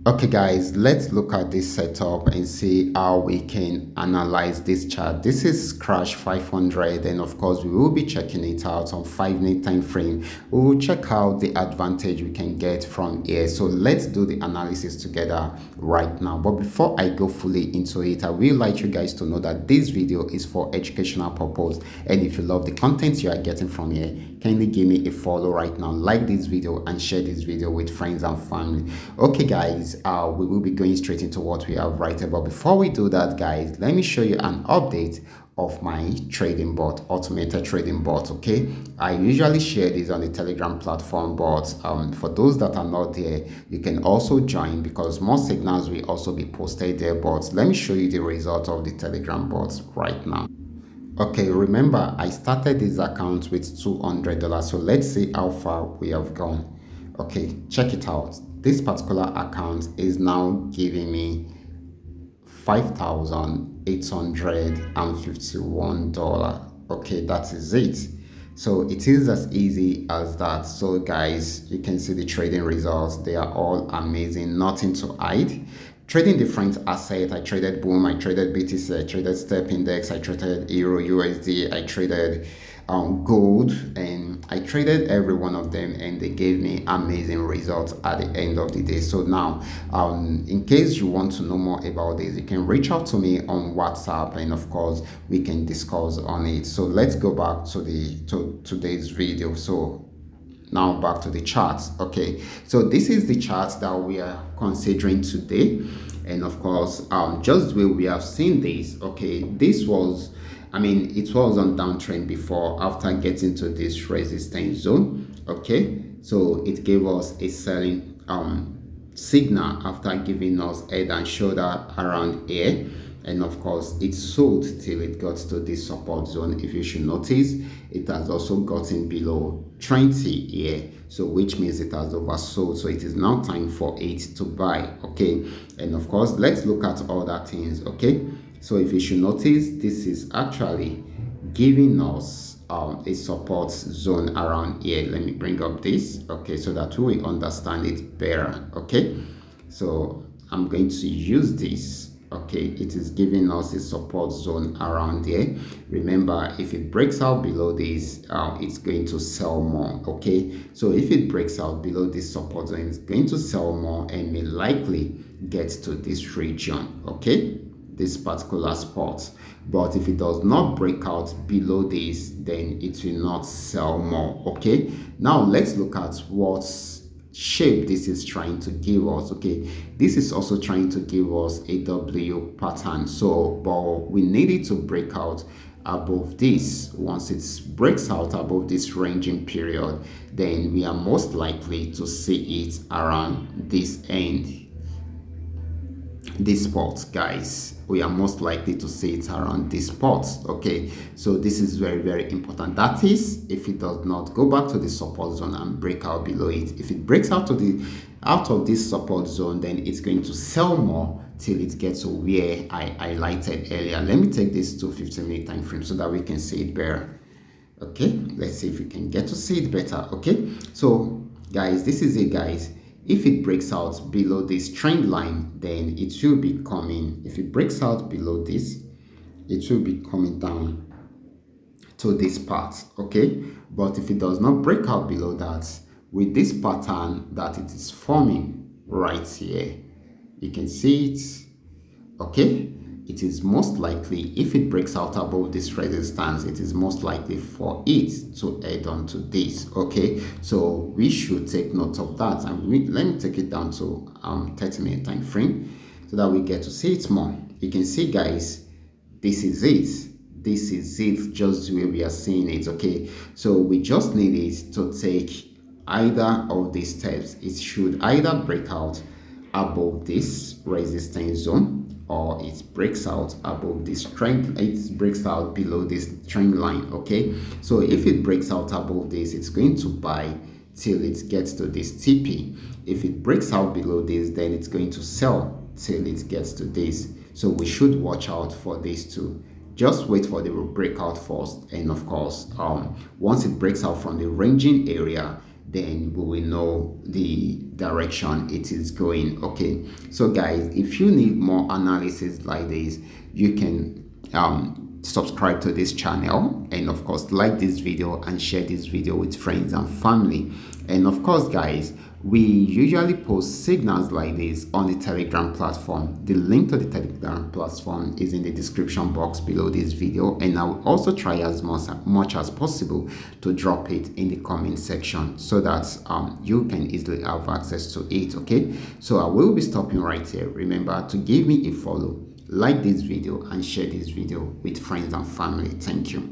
Okay guys, let's look at this setup and see how we can analyze this chart. This is crash 500, and of course we will be checking it out on 5 minute time frame. We will check out the advantage we can get from here. So let's do the analysis together right now. But before I go fully into it, I will like you guys to know that this video is for educational purpose, and if you love the content you are getting from here, kindly give me a follow right now, like this video and share this video with friends and family. Okay guys, we will be going straight into what we have right here, but before we do that guys, let me show you an update of my trading bot, automated trading bot. Okay, I usually share this on the Telegram platform, but for those that are not there, you can also join because more signals will also be posted there. But let me show you the result of the Telegram bot right now. Okay, remember I started this account with $200, so let's see how far we have gone. Okay, check it out. This particular account is now giving me $5,851. Okay, that is it. So it is as easy as that. So guys, you can see the trading results. They are all amazing, nothing to hide. Trading different assets. I traded Boom, I traded BTC, I traded Step Index, I traded Euro USD, I traded gold, and I traded every one of them, and they gave me amazing results at the end of the day. So now, in case you want to know more about this, you can reach out to me on WhatsApp, and of course we can discuss on it. So let's go back to today's video. So now back to the charts. Okay, so this is the chart that we are considering today, and of course just the way we have seen this. Okay, this was, I mean, it was on downtrend before, after getting to this resistance zone. Okay, so it gave us a selling signal after giving us head and shoulder around here, and of course it sold till it got to this support zone. If you should notice, it has also gotten below 20 here, so which means it has oversold. So it is now time for it to buy. Okay, and of course let's look at other things. Okay, so if you should notice, this is actually giving us a support zone around here. Let me bring up this, okay, so that we understand it better. Okay, so I'm going to use this. Okay, it is giving us a support zone around here. Remember, if it breaks out below this, it's going to sell more. Okay, so if it breaks out below this support zone, it's going to sell more and may likely get to this region. Okay, this particular spot. But if it does not break out below this, then it will not sell more. Okay, now let's look at what shape this is trying to give us. Okay, this is also trying to give us a W pattern, so but we need it to break out above this. Once it breaks out above this ranging period, then we are most likely to see it around this end, this spot. Guys, we are most likely to see it around this spot. Okay, so this is very important. That is, if it does not go back to the support zone and break out below it. If it breaks out of this support zone, then it's going to sell more till it gets to where I highlighted earlier. Let me take this to 15-minute time frame so that we can see it better. Okay, let's see if we can get to see it better. Okay, so guys, this is it. Guys, if it breaks out below this trend line, then it will be coming. If it breaks out below this, it will be coming down to this part. Okay, but if it does not break out below that, with this pattern that it is forming right here, you can see it. Okay, it is most likely, if it breaks out above this resistance, it is most likely for it to head on to this. Okay, so we should take note of that, and let me take it down to 30-minute time frame so that we get to see it more. You can see, guys, this is it. This is it, just the way we are seeing it. Okay, so we just need it to take either of these steps. It should either break out above this resistance zone, or it breaks out above this trend, it breaks out below this trend line. Okay, so if it breaks out above this, it's going to buy till it gets to this TP. If it breaks out below this, then it's going to sell till it gets to this. So we should watch out for this too. Just wait for the breakout first, and of course once it breaks out from the ranging area, then we will know the direction it is going. Okay, so guys, if you need more analysis like this, you can subscribe to this channel, and of course like this video and share this video with friends and family. And of course guys, we usually post signals like this on the Telegram platform. The link to the Telegram platform is in the description box below this video, and I will also try as much as possible to drop it in the comment section so that you can easily have access to it. Okay, so I will be stopping right here. Remember to give me a follow, like this video, and share this video with friends and family. Thank you.